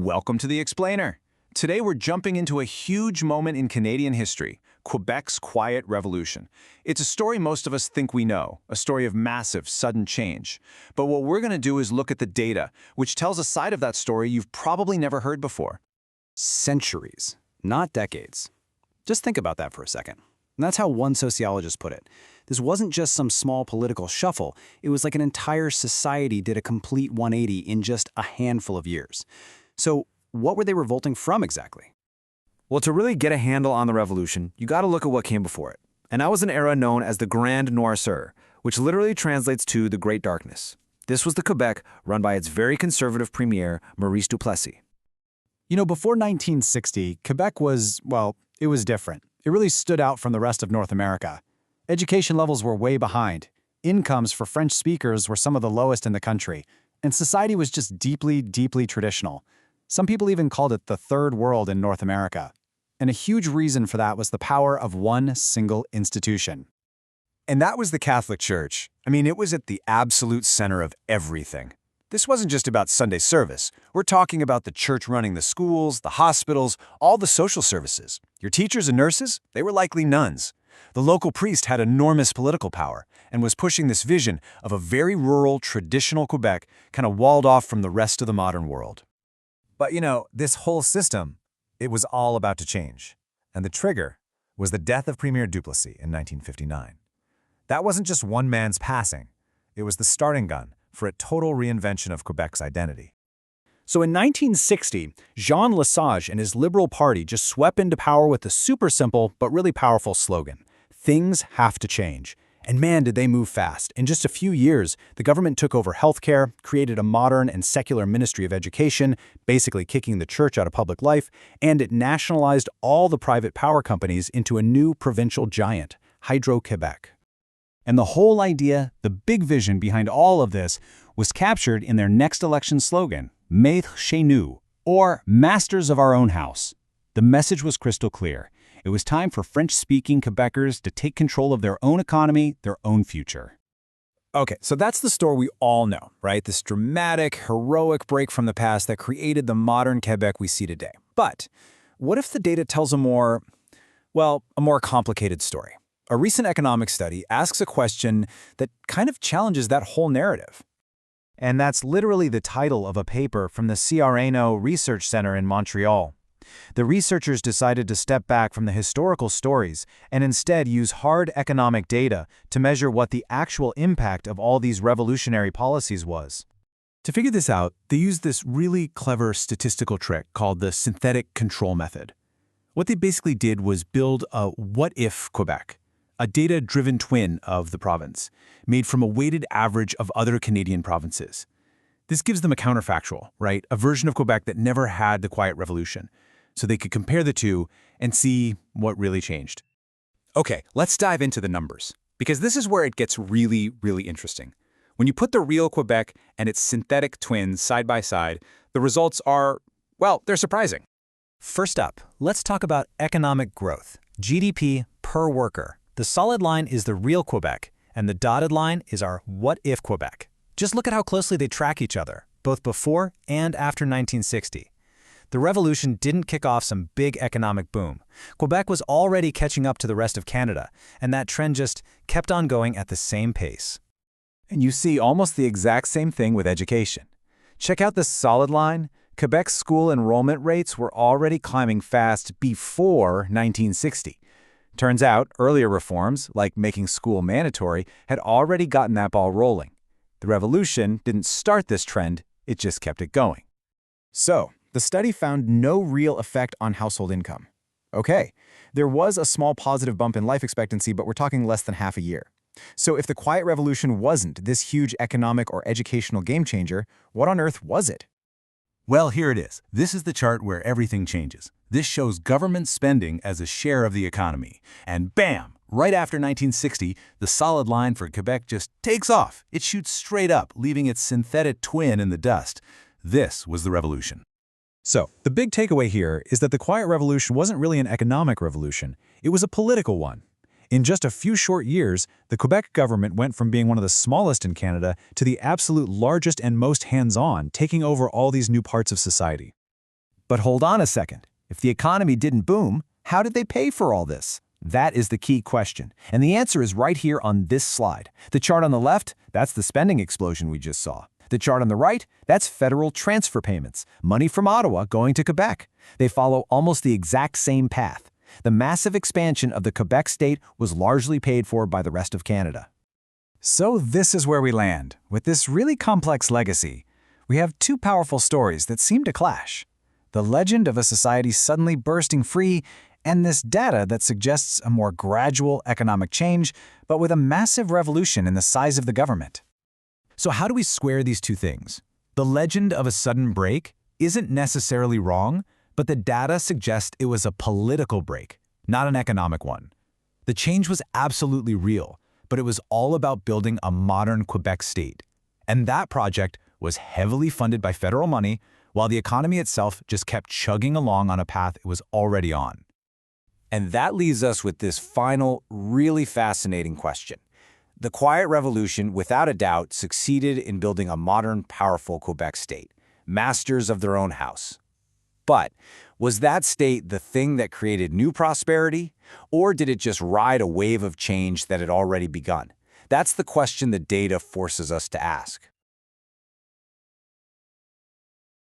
Welcome to the Explainer. Today we're jumping into a huge moment in Canadian history, Quebec's Quiet Revolution. It's a story most of us think we know, a story of massive, sudden change. But what we're going to do is look at the data, which tells a side of that story you've probably never heard before. Centuries, not decades. Just think about that for a second. And that's how one sociologist put it. This wasn't just some small political shuffle. It was like an entire society did a complete 180 in just a handful of years. So what were they revolting from exactly? Well, to really get a handle on the revolution, you gotta look at what came before it. And that was an era known as the Grande Noirceur, which literally translates to the Great Darkness. This was the Quebec run by its very conservative premier, Maurice Duplessis. You know, before 1960, Quebec was, well, it was different. It really stood out from the rest of North America. Education levels were way behind. Incomes for French speakers were some of the lowest in the country. And society was just deeply, deeply traditional. Some people even called it the third world in North America. And a huge reason for that was the power of one single institution. And that was the Catholic Church. I mean, it was at the absolute center of everything. This wasn't just about Sunday service. We're talking about the church running the schools, the hospitals, all the social services. Your teachers and nurses, they were likely nuns. The local priest had enormous political power and was pushing this vision of a very rural, traditional Quebec, kind of walled off from the rest of the modern world. But you know, this whole system, it was all about to change. And the trigger was the death of Premier Duplessis in 1959. That wasn't just one man's passing. It was the starting gun for a total reinvention of Quebec's identity. So in 1960, Jean Lesage and his Liberal Party just swept into power with a super simple but really powerful slogan: things have to change. And man, did they move fast. In just a few years, the government took over healthcare, created a modern and secular Ministry of Education, basically kicking the church out of public life, and it nationalized all the private power companies into a new provincial giant, Hydro-Québec. And the whole idea, the big vision behind all of this, was captured in their next election slogan, Maîtres chez nous, or Masters of Our Own House. The message was crystal clear. It was time for French-speaking Quebecers to take control of their own economy, their own future. Okay, so that's the story we all know, right? This dramatic, heroic break from the past that created the modern Quebec we see today. But what if the data tells a more complicated story? A recent economic study asks a question that kind of challenges that whole narrative. And that's literally the title of a paper from the CRNO Research Center in Montreal. The researchers decided to step back from the historical stories and instead use hard economic data to measure what the actual impact of all these revolutionary policies was. To figure this out, they used this really clever statistical trick called the synthetic control method. What they basically did was build a what-if Quebec, a data-driven twin of the province, made from a weighted average of other Canadian provinces. This gives them a counterfactual, right? A version of Quebec that never had the Quiet Revolution, so they could compare the two and see what really changed. Okay, let's dive into the numbers, because this is where it gets really, really interesting. When you put the real Quebec and its synthetic twins side by side, the results are, well, they're surprising. First up, let's talk about economic growth, GDP per worker. The solid line is the real Quebec, and the dotted line is our what-if Quebec. Just look at how closely they track each other, both before and after 1960. The revolution didn't kick off some big economic boom. Quebec was already catching up to the rest of Canada, and that trend just kept on going at the same pace. And you see almost the exact same thing with education. Check out the solid line. Quebec's school enrollment rates were already climbing fast before 1960. Turns out, earlier reforms, like making school mandatory, had already gotten that ball rolling. The revolution didn't start this trend, it just kept it going. So, the study found no real effect on household income. Okay, there was a small positive bump in life expectancy, but we're talking less than half a year. So if the Quiet Revolution wasn't this huge economic or educational game changer, what on earth was it? Well, here it is. This is the chart where everything changes. This shows government spending as a share of the economy. And bam! Right after 1960, the solid line for Quebec just takes off. It shoots straight up, leaving its synthetic twin in the dust. This was the revolution. So, the big takeaway here is that the Quiet Revolution wasn't really an economic revolution. It was a political one. In just a few short years, the Quebec government went from being one of the smallest in Canada to the absolute largest and most hands-on, taking over all these new parts of society. But hold on a second. If the economy didn't boom, how did they pay for all this? That is the key question. And the answer is right here on this slide. The chart on the left, that's the spending explosion we just saw. The chart on the right, that's federal transfer payments, money from Ottawa going to Quebec. They follow almost the exact same path. The massive expansion of the Quebec state was largely paid for by the rest of Canada. So this is where we land. With this really complex legacy, we have two powerful stories that seem to clash. The legend of a society suddenly bursting free, and this data that suggests a more gradual economic change, but with a massive revolution in the size of the government. So how do we square these two things? The legend of a sudden break isn't necessarily wrong, but the data suggests it was a political break, not an economic one. The change was absolutely real, but it was all about building a modern Quebec state. And that project was heavily funded by federal money, while the economy itself just kept chugging along on a path it was already on. And that leaves us with this final, really fascinating question. The Quiet Revolution, without a doubt, succeeded in building a modern, powerful Quebec state, masters of their own house. But was that state the thing that created new prosperity, or did it just ride a wave of change that had already begun? That's the question the data forces us to ask.